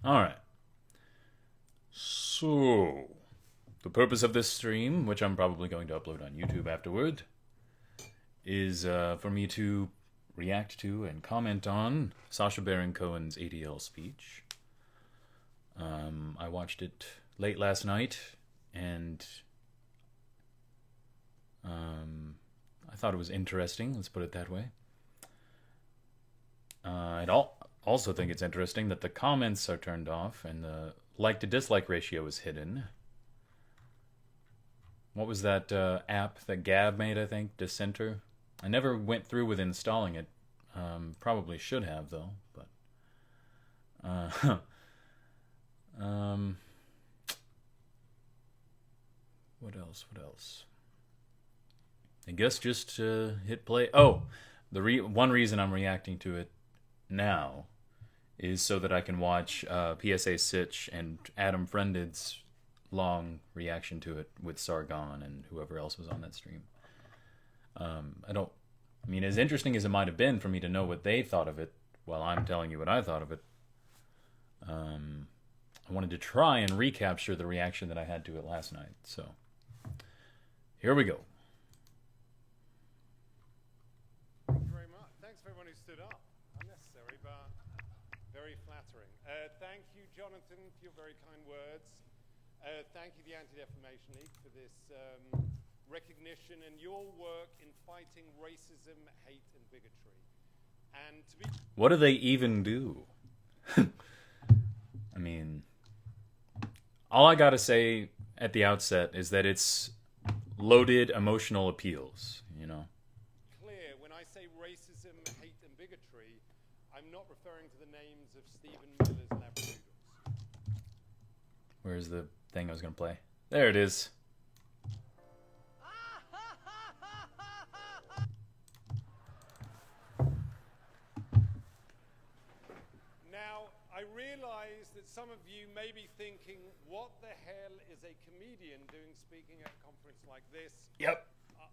Alright. So, the purpose of this stream, which I'm probably going to upload on YouTube afterward, is for me to react to and comment on Sasha Baron Cohen's ADL speech. I watched it late last night, and I thought it was interesting, let's put it that way. Also think it's interesting that the comments are turned off and the like to dislike ratio is hidden. What was that app that Gab made, I think? Dissenter? I never went through with installing it. Probably should have, though. But um, what else? What else? I guess just hit play. Oh, one reason I'm reacting to it now is so that I can watch PSA Sitch and Adam Friended's long reaction to it with Sargon and whoever else was on that stream. I mean, as interesting as it might have been for me to know what they thought of it while I'm telling you what I thought of it, I wanted to try and recapture the reaction that I had to it last night. So, here we go. Thank you very much. Thanks for everyone who stood up. Unnecessary, but very flattering. Thank you, Jonathan, for your very kind words. Thank you, the Anti-Defamation League, for this recognition and your work in fighting racism, hate, and bigotry. And to be... What do they even do? I mean, all I gotta say at the outset is that it's loaded emotional appeals, you know? Clear, when I say racism, hate, and bigotry, I'm not referring to the names of Stephen Miller's Labradoodles. Where's the thing I was gonna play? There it is. Now, I realize that some of you may be thinking, what the hell is a comedian doing speaking at a conference like this? Yep.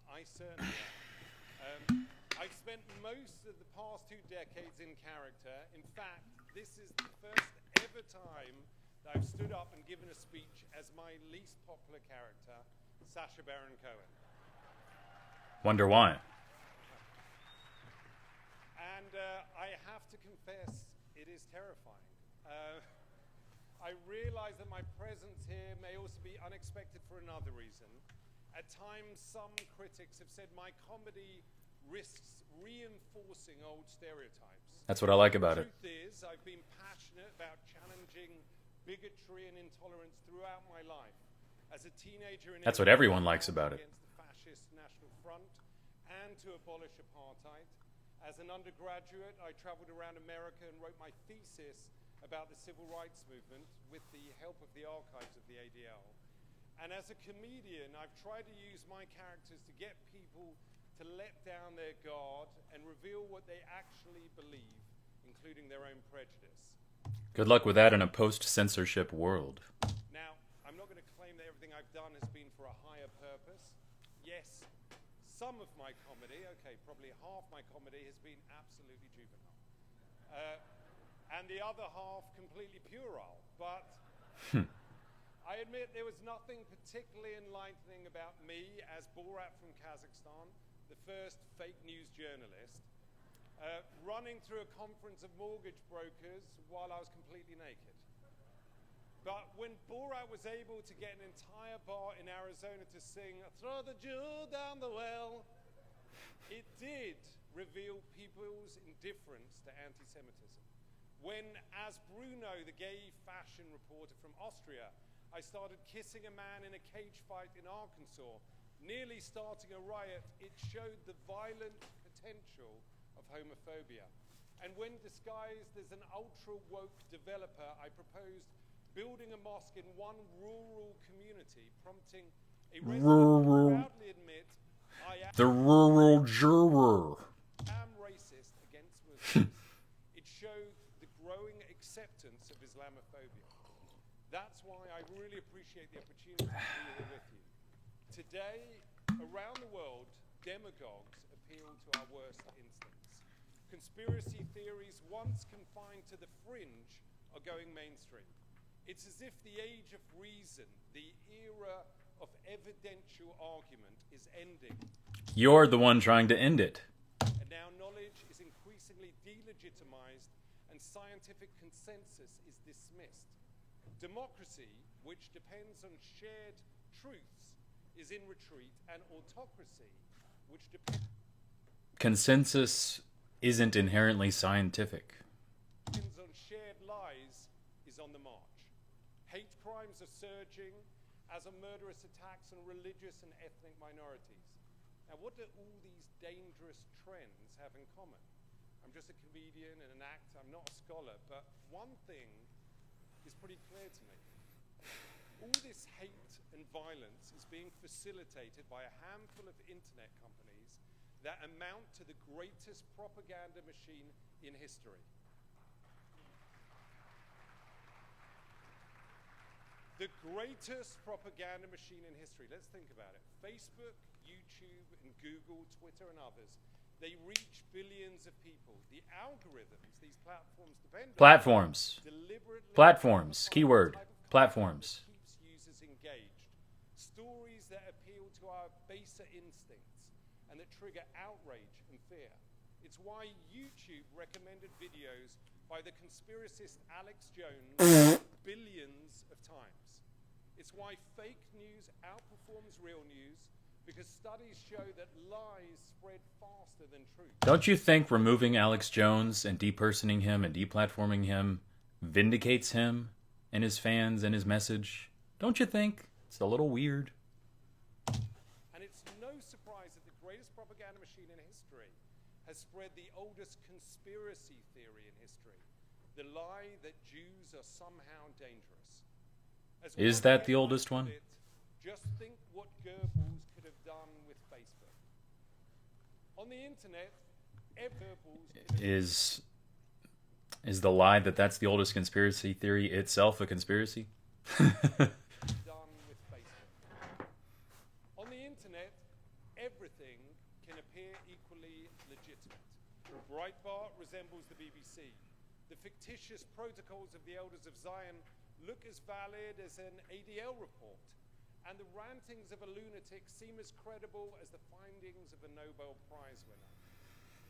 I certainly am. I've spent most of the past 2 decades in character. In fact, this is the first ever time that I've stood up and given a speech as my least popular character, Sasha Baron Cohen. Wonder why. And I have to confess, it is terrifying. I realize that my presence here may also be unexpected for another reason. At times, some critics have said my comedy risks reinforcing old stereotypes. That's what I like about it. The truth is, I've been passionate about challenging bigotry and intolerance throughout my life. As a teenager, That's what everyone likes about it. Against the fascist National Front and to abolish apartheid. As an undergraduate, I traveled around America and wrote my thesis about the civil rights movement with the help of the archives of the ADL. And as a comedian, I've tried to use my characters to get people to let down their guard and reveal what they actually believe, including their own prejudice. Good luck with that in a post-censorship world. Now, I'm not going to claim that everything I've done has been for a higher purpose. Yes, some of my comedy, okay, probably half my comedy has been absolutely juvenile. And the other half completely puerile. But I admit there was nothing particularly enlightening about me as Borat from Kazakhstan, the first fake news journalist, running through a conference of mortgage brokers while I was completely naked. But when Borat was able to get an entire bar in Arizona to sing, "Throw the Jew down the well," it did reveal people's indifference to anti-Semitism. When, as Bruno, the gay fashion reporter from Austria, I started kissing a man in a cage fight in Arkansas, nearly starting a riot, it showed the violent potential of homophobia. And when disguised as an ultra-woke developer, I proposed building a mosque in one rural community, prompting a resident to proudly admit, I am The rural juror. racist against Muslims. It showed the growing acceptance of Islamophobia. That's why I really appreciate the opportunity to be here with you. Today, around the world, demagogues appeal to our worst instincts. Conspiracy theories, once confined to the fringe, are are going mainstream. It's as if the age of reason, the era of evidential argument is ending. You're the one trying to end it. And now knowledge is increasingly delegitimized and scientific consensus is dismissed. Democracy, which depends on shared truths, is in retreat, and autocracy, which depends Consensus isn't inherently scientific. on shared lies, is on the march. Hate crimes are surging, as are murderous attacks on religious and ethnic minorities. Now, what do all these dangerous trends have in common? I'm just a comedian and an actor, I'm not a scholar, but one thing is pretty clear to me. All this hate and violence is being facilitated by a handful of internet companies that amount to the greatest propaganda machine in history. The greatest propaganda machine in history. Let's think about it. Facebook, YouTube, and Google, Twitter, and others, they reach billions of people. The algorithms these platforms depend on Platforms. deliberately Platforms. define Keyword. the type of content Platforms. that keeps users engaged. Stories that appeal to our baser instincts and that trigger outrage and fear. It's why YouTube recommended videos by the conspiracist Alex Jones billions of times. It's why fake news outperforms real news, because studies show that lies spread faster than truth. Don't you think removing Alex Jones and depersoning him and deplatforming him vindicates him and his fans and his message? Don't you think? It's a little weird. And it's no surprise that the greatest propaganda machine in history has spread the oldest conspiracy theory in history, the lie that Jews are somehow dangerous. As Is one that the headline oldest one? put it, just think what Goebbels could have done with Facebook. On the internet, Goebbels could have Is the lie that that's the oldest conspiracy theory itself a conspiracy? done with Facebook. On the internet, everything can appear equally legitimate. Breitbart resembles the BBC. The fictitious protocols of the Elders of Zion look as valid as an ADL report. And the rantings of a lunatic seem as credible as the findings of a Nobel Prize winner.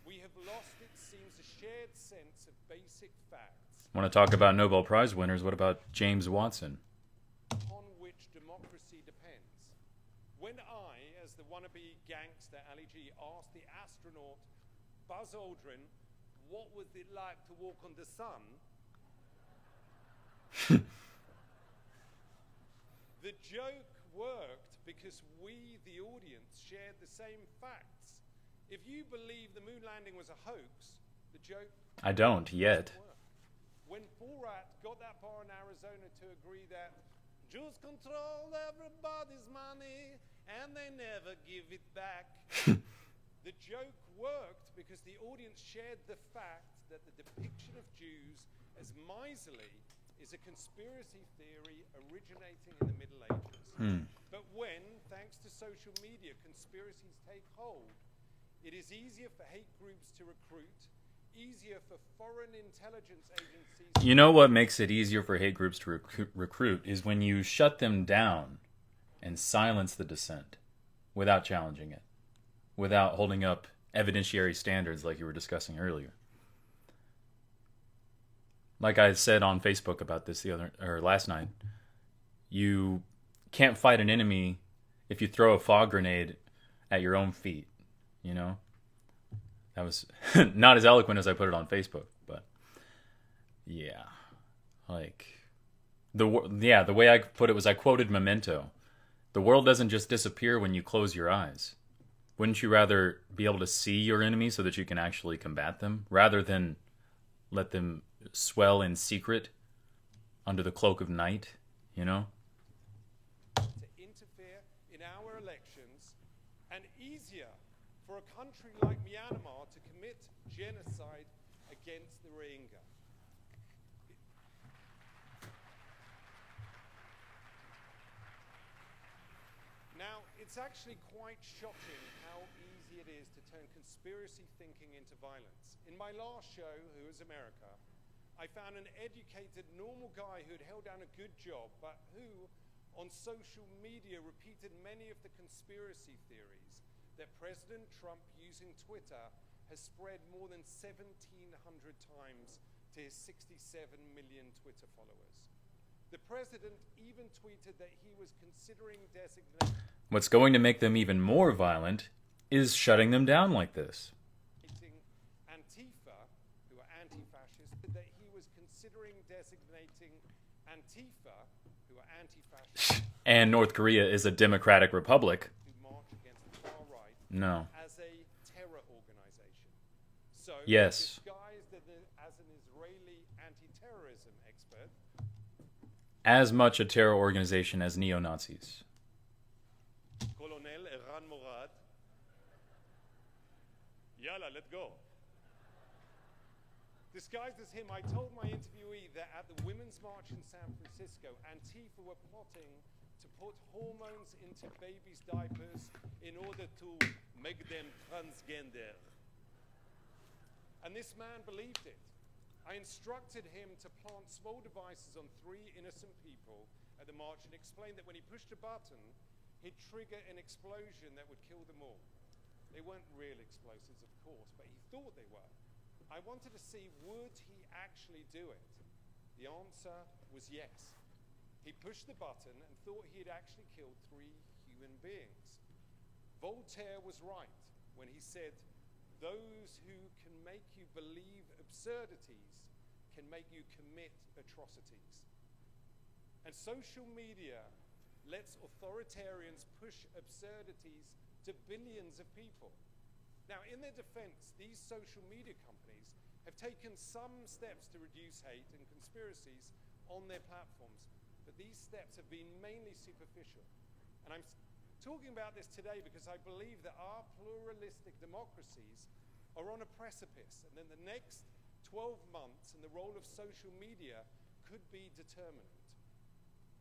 We have lost, it seems, a shared sense of basic facts Want to talk about Nobel Prize winners? What about James Watson? upon which democracy depends. When I, as the wannabe gangster Ali G, asked the astronaut Buzz Aldrin, what was it like to walk on the sun? The joke worked because we, the audience, shared the same facts. If you believe the moon landing was a hoax, the joke I don't yet. doesn't work. When Borat got that bar in Arizona to agree that Jews control everybody's money and they never give it back, the joke worked because the audience shared the fact that the depiction of Jews as miserly is a conspiracy theory originating in the Middle Ages. But when, thanks to social media, conspiracies take hold, it is easier for hate groups to recruit, easier for foreign intelligence agencies. You know what makes it easier for hate groups to recruit is when you shut them down and silence the dissent without challenging it, without holding up evidentiary standards like you were discussing earlier. Like I said on Facebook about this last night, you can't fight an enemy if you throw a fog grenade at your own feet, you know? That was not as eloquent as I put it on Facebook, but yeah. Like the way I put it was I quoted Memento. The world doesn't just disappear when you close your eyes. Wouldn't you rather be able to see your enemy so that you can actually combat them rather than let them swell in secret under the cloak of night, you know? To interfere in our elections, and easier for a country like Myanmar to commit genocide against the Rohingya. Now, it's actually quite shocking how easy it is to turn conspiracy thinking into violence. In my last show, Who is America?, I found an educated, normal guy who had held down a good job, but who, on social media, repeated many of the conspiracy theories that President Trump, using Twitter, has spread more than 1,700 times to his 67 million Twitter followers. The president even tweeted that he was considering designating What's going to make them even more violent is shutting them down like this. Antifa, who are anti-fascist, that he was considering designating Antifa, who are anti-fascist, And North Korea is a democratic republic. who march against the far right, No. as a terror organization. So, Yes. disguised as an Israeli anti-terrorism expert, As much a terror organization as neo-Nazis. Colonel Eran Morad. Yalla, let's go. Disguised as him, I told my interviewee that at the Women's March in San Francisco, Antifa were plotting to put hormones into babies' diapers in order to make them transgender. And this man believed it. I instructed him to plant small devices on 3 innocent people at the march and explained that when he pushed a button, he'd trigger an explosion that would kill them all. They weren't real explosives, of course, but he thought they were. I wanted to see, would he actually do it? The answer was yes. He pushed the button and thought he had actually killed 3 human beings. Voltaire was right when he said, "Those who can make you believe absurdities can make you commit atrocities." And social media lets authoritarians push absurdities to billions of people. Now, in their defense, these social media companies have taken some steps to reduce hate and conspiracies on their platforms, but these steps have been mainly superficial. And I'm talking about this today because I believe that our pluralistic democracies are on a precipice, and then the next 12 months and the role of social media could be determinant.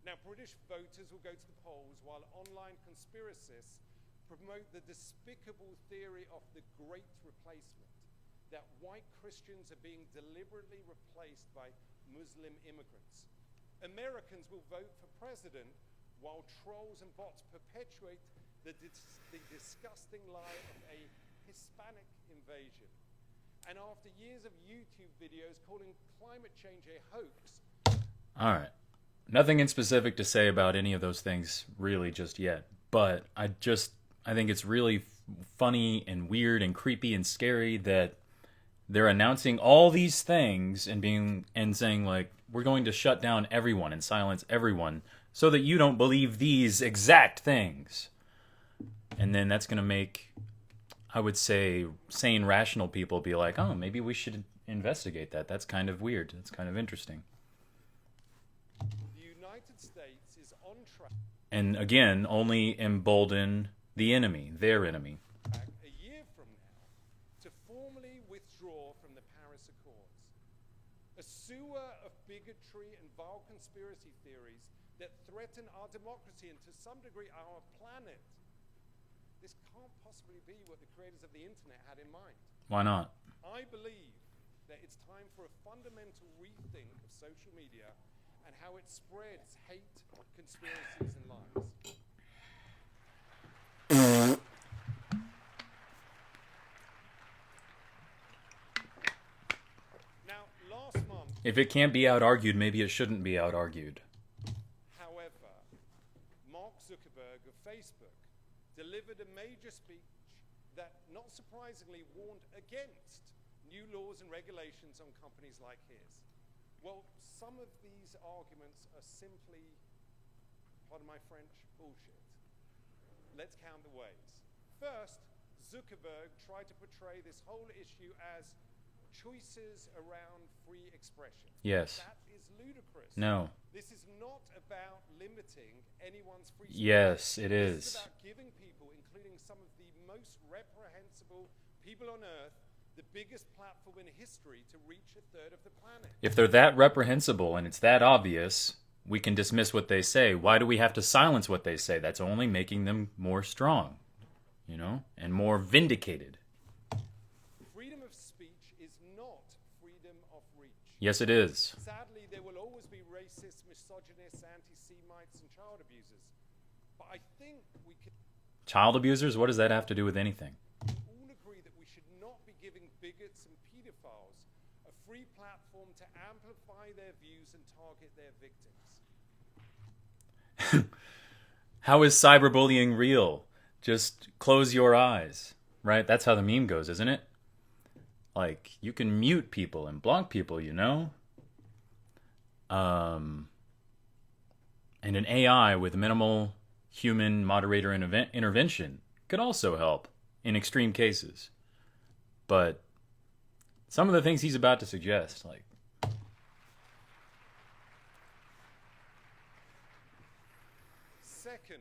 Now, British voters will go to the polls while online conspiracists promote the despicable theory of the Great Replacement, that white Christians are being deliberately replaced by Muslim immigrants. Americans will vote for president while trolls and bots perpetuate the disgusting lie of a Hispanic invasion. And after years of YouTube videos calling climate change a hoax. All right. Nothing in specific to say about any of those things really just yet. But I think it's really funny and weird and creepy and scary that they're announcing all these things and saying like, we're going to shut down everyone and silence everyone so that you don't believe these exact things. And then that's going to make, I would say, sane, rational people be like, oh, maybe we should investigate that. That's kind of weird. That's kind of interesting. The United States is on track. And again, only embolden the enemy, their enemy. A year from now, to formally withdraw from the Paris Accords. A sewer of bigotry and vile conspiracy theories that threaten our democracy and to some degree our planet. This can't possibly be what the creators of the internet had in mind. Why not? I believe that it's time for a fundamental rethink of social media and how it spreads hate, conspiracies, and lies. Now, last month, If it can't be out-argued, maybe it shouldn't be out-argued. however, Mark Zuckerberg of Facebook delivered a major speech that, not surprisingly, warned against new laws and regulations on companies like his. Well, some of these arguments are simply, pardon my French, bullshit. Let's count the ways. First, Zuckerberg tried to portray this whole issue as choices around free expression. Yes. That is ludicrous. No. This is not about limiting anyone's free speech. Yes, it This is is. about giving people, including some of the most reprehensible people on earth, the biggest platform in history to reach a third of the planet. If they're that reprehensible and it's that obvious, we can dismiss what they say. Why do we have to silence what they say? That's only making them more strong, and more vindicated. Freedom of speech is not freedom of reach. Yes, it is. Sadly, there will always be racists, misogynists, anti-Semites, and child abusers. But I think we can Child abusers? What does that have to do with anything? all agree that we should not be giving bigots and pedophiles a free platform to amplify their views and target their victims. How is cyberbullying real? Just close your eyes, right? That's how the meme goes, isn't it? Like, you can mute people and block people, you know? And an AI with minimal human moderator intervention could also help in extreme cases. But some of the things he's about to suggest, like, Second,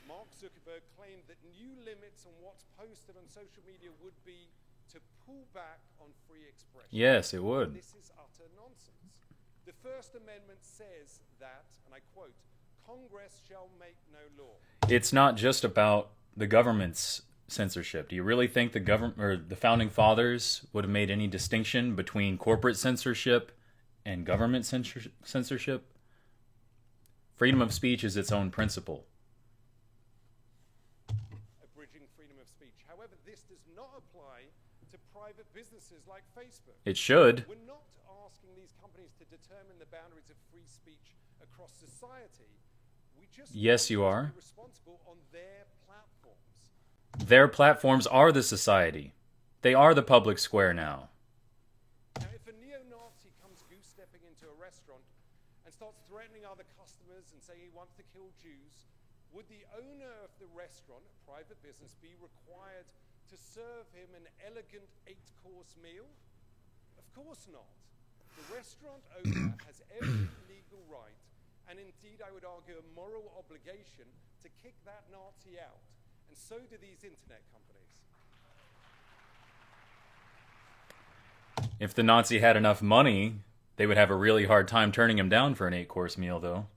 Mark Zuckerberg claimed that new limits on what's posted on social media would be to pull back on free expression. yes, it would. This is utter nonsense. The First Amendment says that, and I quote, Congress shall make no law. It's not just about the government's censorship. Do you really think the government or the founding fathers would have made any distinction between corporate censorship and government censorship? Freedom of speech is its own principle. Abridging freedom of speech. However, this does not apply to private businesses like Facebook. It should. We're not asking these companies to determine the boundaries of free speech across society. We just Yes, you want are. them to be responsible on their platforms. Their platforms are the society. They are the public square now. Now, if a neo-Nazi comes goose-stepping into a restaurant and starts threatening other customers and saying he wants to kill Jews, would the owner of the restaurant, a private business, be required to serve him an elegant 8-course meal? Of course not. The restaurant owner has every legal right, and indeed I would argue a moral obligation, to kick that Nazi out. And so do these internet companies. If the Nazi had enough money, they would have a really hard time turning him down for an 8-course meal, though.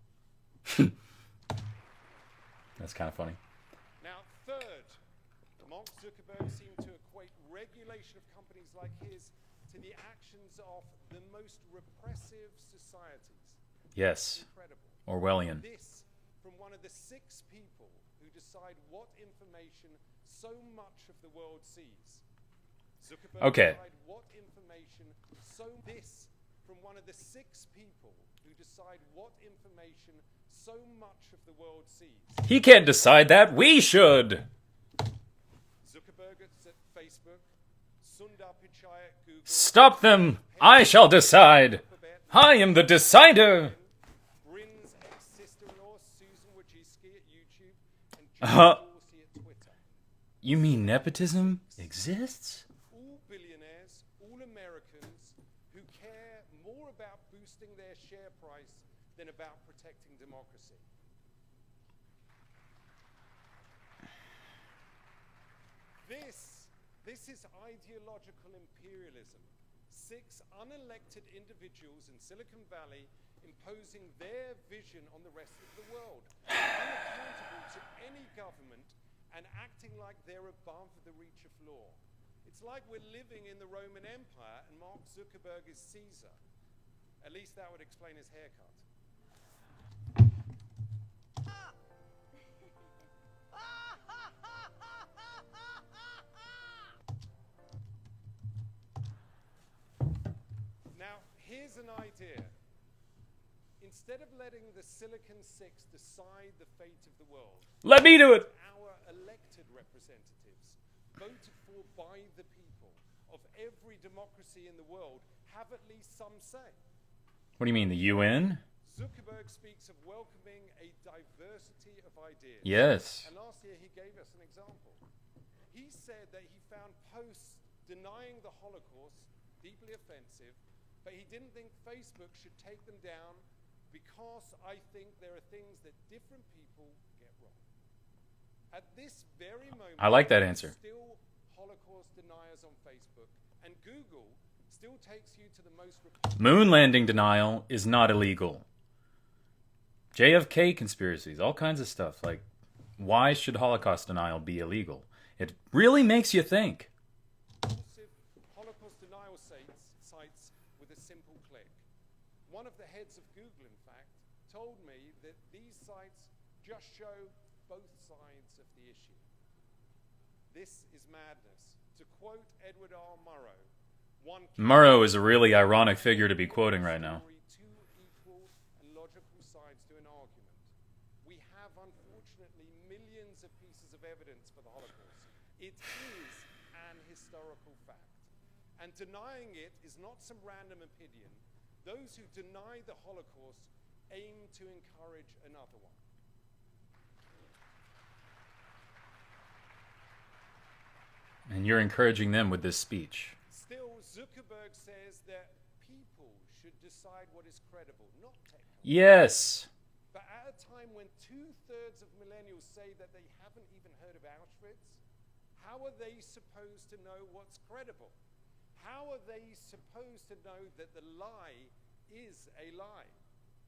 That's kind of funny. Now, third, Mark Zuckerberg seemed to equate regulation of companies like his to the actions of the most repressive societies. Yes. Incredible. Orwellian. This from one of the 6 people who decide what information so much of the world sees. Zuckerberg Okay. decide what information this from one of the 6 people who decide what information so much of the world sees. He can't decide that. We should. Zuckerberg at Facebook, Sundar Pichai at Google. Stop them. I shall decide. I am the decider. Brin's ex-sister-in-law, Susan Wojcicki at YouTube, and John Dorsey at Twitter. You mean nepotism exists? All billionaires, all Americans who care more about boosting their share price than about protecting democracy. This is ideological imperialism. 6 unelected individuals in Silicon Valley imposing their vision on the rest of the world, unaccountable to any government and acting like they're above the reach of law. It's like we're living in the Roman Empire and Mark Zuckerberg is Caesar. At least that would explain his haircut. Now, here's an idea. Instead of letting the Silicon Six decide the fate of the world, Let me do it. our elected representatives, voted for by the people of every democracy in the world, have at least some say. What do you mean, the UN? Zuckerberg speaks of welcoming a diversity of ideas. Yes. And last year he gave us an example. He said that he found posts denying the Holocaust deeply offensive, but he didn't think Facebook should take them down because I think there are things that different people get wrong. At this very moment, I like that answer. still Holocaust deniers on Facebook, and Google still takes you to the most Moon landing denial is not illegal. JFK conspiracies, all kinds of stuff. Like, why should Holocaust denial be illegal? It really makes you think. repulsive Holocaust denial sites with a simple click. One of the heads of Google, in fact, told me that these sites just show both sides of the issue. This is madness. To quote Edward R. Murrow, Murrow is a really ironic figure to be quoting right now. Two equal and logical sides to an argument. We have, unfortunately, millions of pieces of evidence for the Holocaust. It is an historical fact. And denying it is not some random opinion. Those who deny the Holocaust aim to encourage another one. And you're encouraging them with this speech. Still, Zuckerberg says that people should decide what is credible, not technology. Yes. But at a time when 2/3 of millennials say that they haven't even heard of Auschwitz, how are they supposed to know what's credible? How are they supposed to know that the lie is a lie?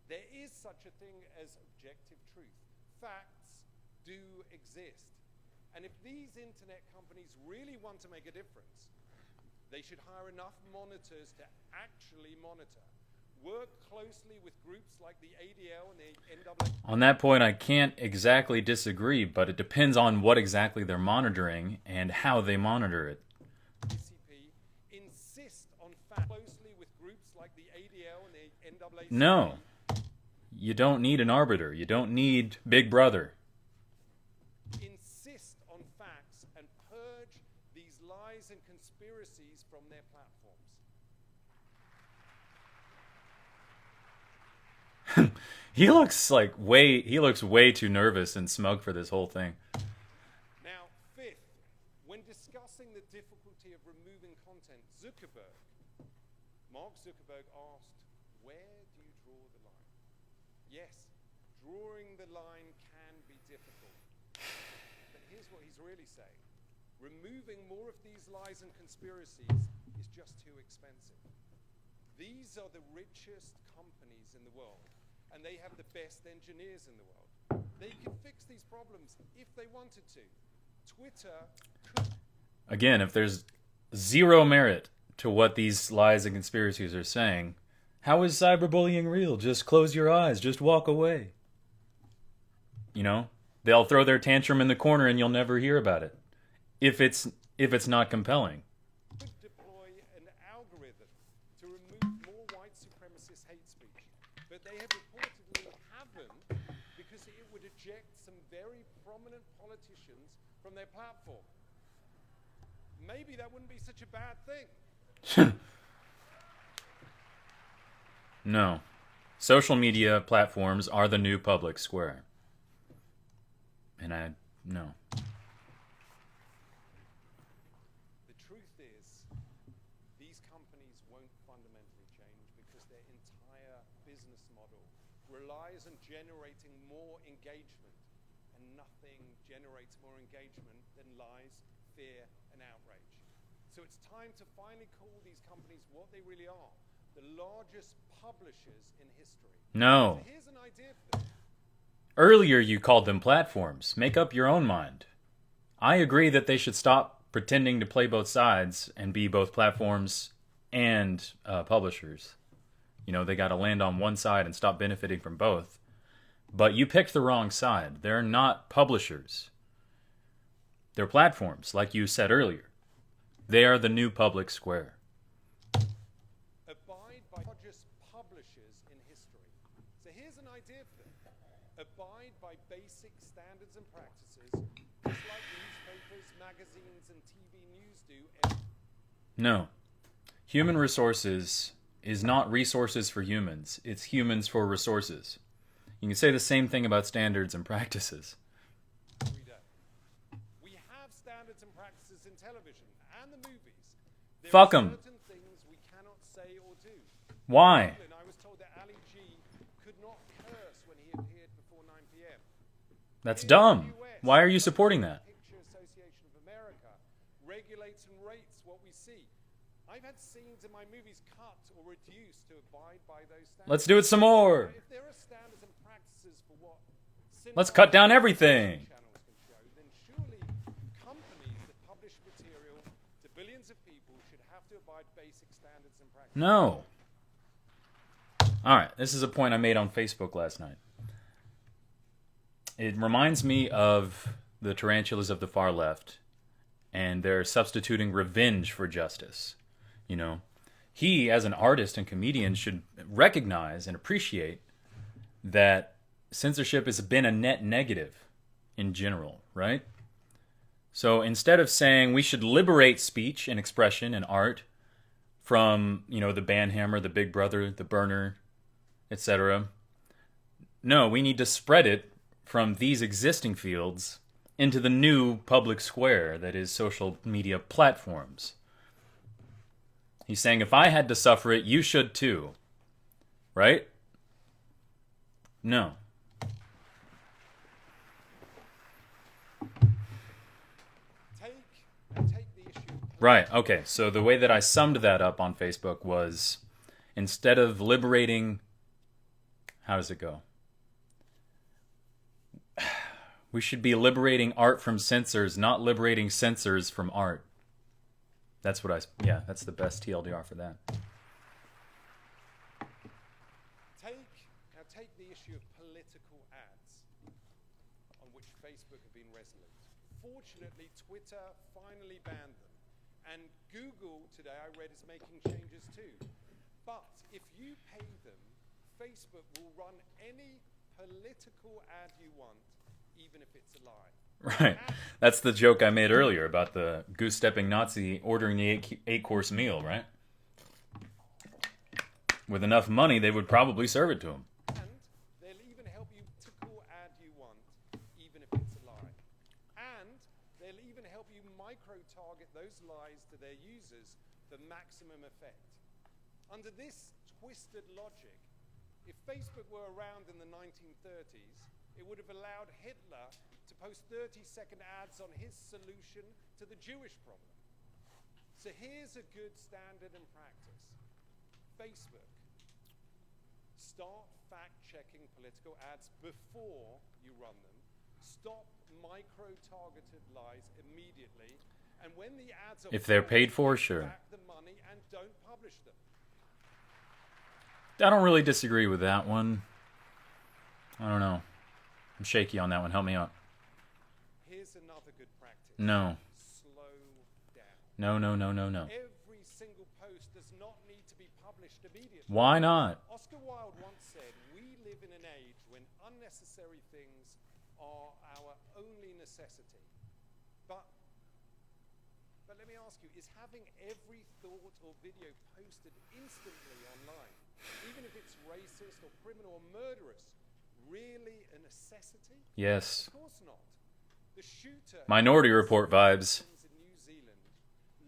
There is such a thing as objective truth. Facts do exist. And if these internet companies really want to make a difference, they should hire enough monitors to actually monitor. Work closely with groups like the ADL and the NAA. On that point, I can't exactly disagree, but it depends on what exactly they're monitoring and how they monitor it. Insist on facts closely with groups like the ADL and the NAA. No. You don't need an arbiter. You don't need Big Brother. Insist on facts and purge these lies and conspiracies from their platforms. He looks way too nervous and smug for this whole thing. Now, fifth, when discussing the difficulty of removing content, Mark Zuckerberg asked, where do you draw the line? Yes, drawing the line can be difficult. But here's what he's really saying. Removing more of these lies and conspiracies is just too expensive. These are the richest companies in the world, and they have the best engineers in the world. They could fix these problems if they wanted to. Twitter could. Again, if there's zero merit to what these lies and conspiracies are saying, how is cyberbullying real? Just close your eyes. Just walk away. You know, they'll throw their tantrum in the corner and you'll never hear about it. If it's not compelling. Could deploy an algorithm to remove more white supremacist hate speech, but they have reportedly haven't because it would eject some very prominent politicians from their platform. Maybe that wouldn't be such a bad thing. No. Social media platforms are the new public square. And no. The truth is, these companies won't fundamentally change because their entire business model relies on generating more engagement, and nothing generates more engagement than lies, fear, and outrage. So it's time to finally call these companies what they really are, the largest publishers in history. No. So here's an idea for them. Earlier you called them platforms. Make up your own mind. I agree that they should stop pretending to play both sides and be both platforms and publishers. You know, they got to land on one side and stop benefiting from both. But you picked the wrong side. They're not publishers. They're platforms, like you said earlier. They are the new public square. Abide by largest publishers in history. So here's an idea for them. Abide by basic standards and practices, just like newspapers, magazines, and TV news do. No. Human resources is not resources for humans. It's humans for resources. You can say the same thing about standards and practices. We have standards and practices in television and the movies. There Fuck are 'em. certain things we cannot say or do. Why? I was told that Ali G could not curse when he appeared before 9 p.m. That's dumb. Why are you supporting that? Picture Association of America regulates and rates what we see. I've had scenes in my movies cut or reduced to abide by those standards. Let's do it some more. If there are standards and practices for what Let's cut down everything. channels can show, then surely companies that publish material to billions of people should have to abide basic standards and practices. No. All right, this is a point I made on Facebook last night. It reminds me of the tarantulas of the far left, and they're substituting revenge for justice. You know, he, as an artist and comedian, should recognize and appreciate that censorship has been a net negative in general, right? So instead of saying we should liberate speech and expression and art from, the banhammer, the big brother, the burner, etc., no, we need to spread it from these existing fields into the new public square that is social media platforms. He's saying if I had to suffer it, you should too. Right? No. Take the issue. Right, okay. So the way that I summed that up on Facebook was instead of liberating... How does it go? We should be liberating art from censors, not liberating censors from art. That's what that's the best TLDR for that. Take the issue of political ads, on which Facebook have been resolute. Fortunately, Twitter finally banned them. And Google, today I read, is making changes too. But if you pay them, Facebook will run any political ad you want, even if it's a lie. Right. That's the joke I made earlier about the goose-stepping Nazi ordering the eight-course meal, right? With enough money, they would probably serve it to him. And they'll even help you political ad you want, even if it's a lie. And they'll even help you micro-target those lies to their users for maximum effect. Under this twisted logic, if Facebook were around in the 1930s, it would have allowed Hitler to post 30-second ads on his solution to the Jewish problem. So here's a good standard and practice. Facebook, start fact-checking political ads before you run them. Stop micro-targeted lies immediately. And when the ads are if they're paid for, sure. back the money and don't publish them. I don't really disagree with that one. I don't know. I'm shaky on that one. Help me out. Here's another good practice. No. Slow down. No. Every single post does not need to be published immediately. Why not? Oscar Wilde once said, "We live in an age when unnecessary things are our only necessity." But let me ask you, is having every thought or video posted instantly online, even if it's racist or criminal or murderous, really a necessity? Yes. Of course not. The shooter Minority Report vibes. in New Zealand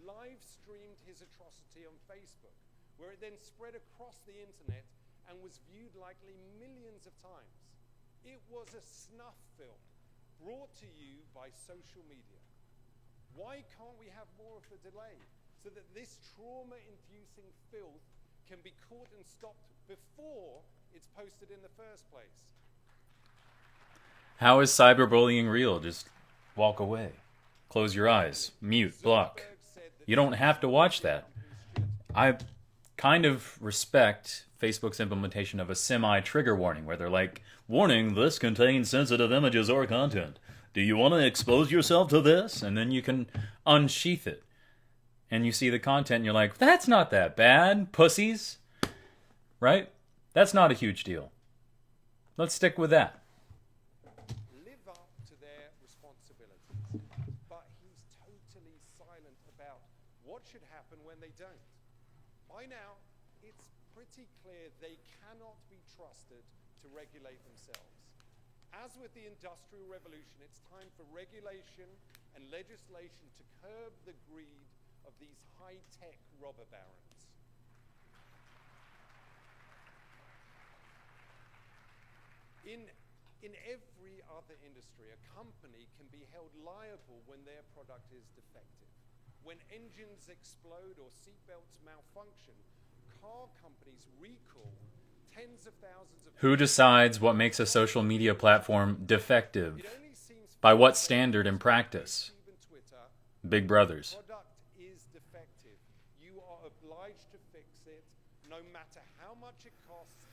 live streamed his atrocity on Facebook, where it then spread across the internet and was viewed likely millions of times. It was a snuff film brought to you by social media. Why can't we have more of a delay so that this trauma-inducing filth can be caught and stopped before it's posted in the first place? How is cyberbullying real? Just walk away. Close your eyes. Mute. Block. You don't have to watch that. I kind of respect Facebook's implementation of a semi-trigger warning, where they're like, warning, this contains sensitive images or content. Do you want to expose yourself to this? And then you can unsheath it. And you see the content and you're like, that's not that bad, pussies. Right? That's not a huge deal. Let's stick with that. Live up to their responsibilities. But he's totally silent about what should happen when they don't. By now, it's pretty clear they cannot be trusted to regulate themselves. As with the Industrial Revolution, it's time for regulation and legislation to curb the greed of these high-tech robber barons. In every other industry, a company can be held liable when their product is defective. When engines explode or seatbelts malfunction, car companies recall tens of thousands of... Who decides what makes a social media platform defective? It only seems By what standard and practice? even Twitter, Big brothers. product is defective. You are obliged to fix it, no matter how much it costs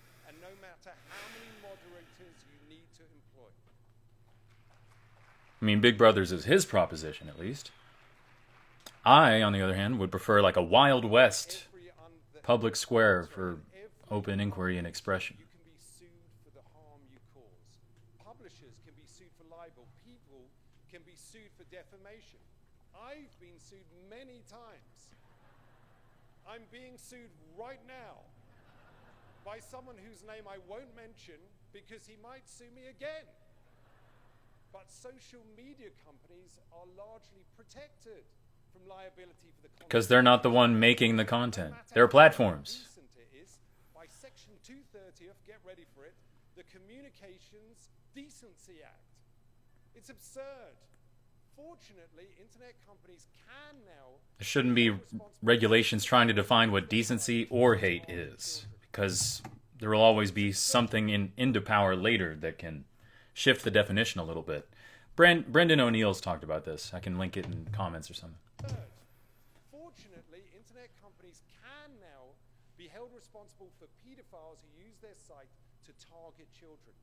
no matter how many moderators you need to employ. I mean, Big Brother's is his proposition, at least. I, on the other hand, would prefer like a Wild West public square for open inquiry and expression. You can be sued for the harm you cause. Publishers can be sued for libel. People can be sued for defamation. I've been sued many times. I'm being sued right now by someone whose name I won't mention because he might sue me again. But social media companies are largely protected from liability for the content. Because they're not the one making the content. They're platforms. By Section 230 of, get ready for it, the Communications Decency Act. It's absurd. Fortunately, internet companies can now... There shouldn't be regulations trying to define what decency or hate is, because there will always be something into power later that can shift the definition a little bit. Brendan O'Neill's talked about this. I can link it in comments or something. Fortunately, internet companies can now be held responsible for pedophiles who use their site to target children.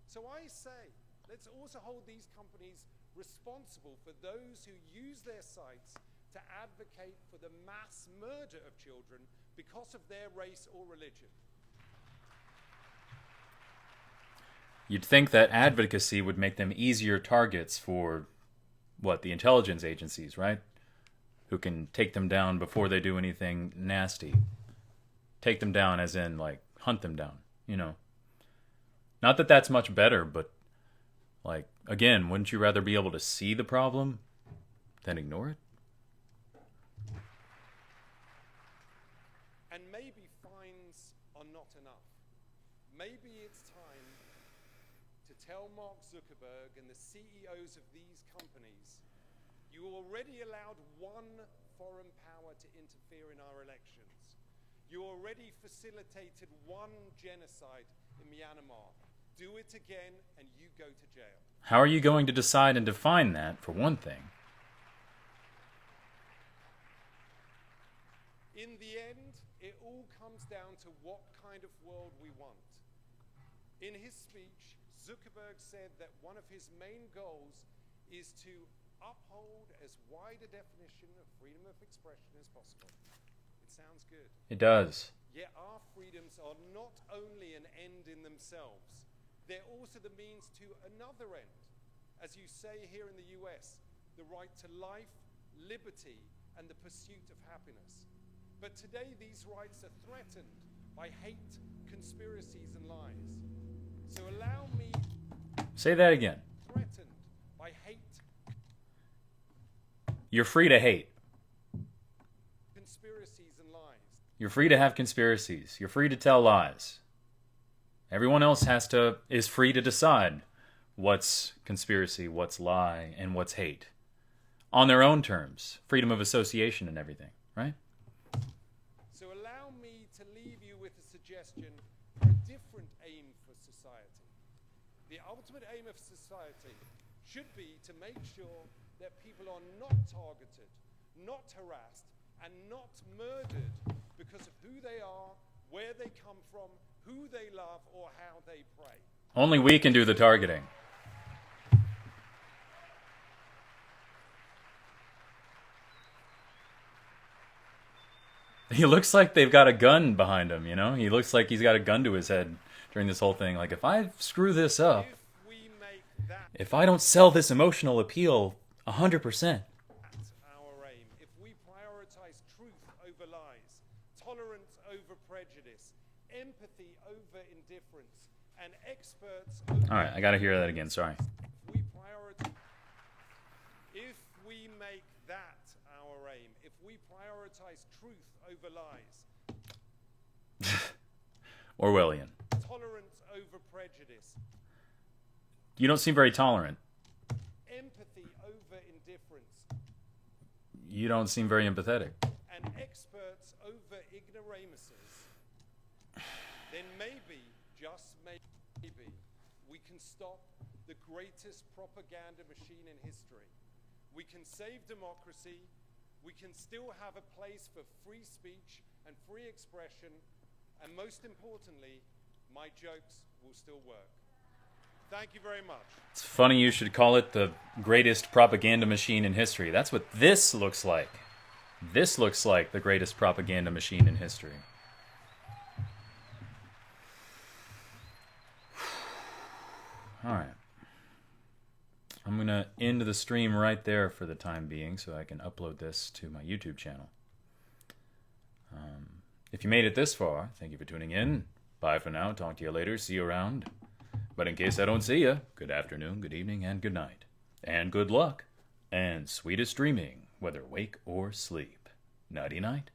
So I say, let's also hold these companies responsible for those who use their sites to advocate for the mass murder of children because of their race or religion. You'd think that advocacy would make them easier targets for, the intelligence agencies, right? Who can take them down before they do anything nasty. Take them down as in, hunt them down, Not that that's much better, but, again, wouldn't you rather be able to see the problem than ignore it? And maybe fines are not enough. Maybe it's time to tell Mark Zuckerberg and the CEOs of these companies, you already allowed one foreign power to interfere in our elections. You already facilitated one genocide in Myanmar. Do it again and you go to jail. How are you going to decide and define that, for one thing? In the end, it all comes down to what kind of world we want. In his speech, Zuckerberg said that one of his main goals is to uphold as wide a definition of freedom of expression as possible. It sounds good. It does. Yet our freedoms are not only an end in themselves, they're also the means to another end. As you say here in the US, the right to life, liberty, and the pursuit of happiness. But today these rights are threatened by hate, conspiracies, and lies. So allow me... Say that again. Threatened by hate... You're free to hate. Conspiracies and lies. You're free to have conspiracies. You're free to tell lies. Everyone else is free to decide what's conspiracy, what's lie, and what's hate. On their own terms. Freedom of association and everything, right? So allow me to leave you with a suggestion for a different aim for society. The ultimate aim of society should be to make sure that people are not targeted, not harassed, and not murdered because of who they are, where they come from, who they love, or how they pray. Only we can do the targeting. He looks like they've got a gun behind him, He looks like he's got a gun to his head during this whole thing. Like, if I screw this up, if I don't sell this emotional appeal 100%. That's our aim. If we prioritize truth over lies, tolerance over prejudice, empathy over indifference, and experts over... All right, I got to hear that again, sorry. If we make that our aim, if we prioritize truth over lies, Orwellian. tolerance over prejudice, you don't seem very tolerant. empathy over indifference, You don't seem very empathetic. and experts over ignoramuses, then maybe, just maybe, we can stop the greatest propaganda machine in history. We can save democracy. We can still have a place for free speech and free expression. And most importantly, my jokes will still work. Thank you very much. It's funny you should call it the greatest propaganda machine in history. That's what this looks like. This looks like the greatest propaganda machine in history. All right. I'm going to end the stream right there for the time being so I can upload this to my YouTube channel. If you made it this far, thank you for tuning in. Bye for now. Talk to you later. See you around. But in case I don't see you, good afternoon, good evening, and good night. And good luck. And sweetest dreaming, whether wake or sleep. Nighty-night.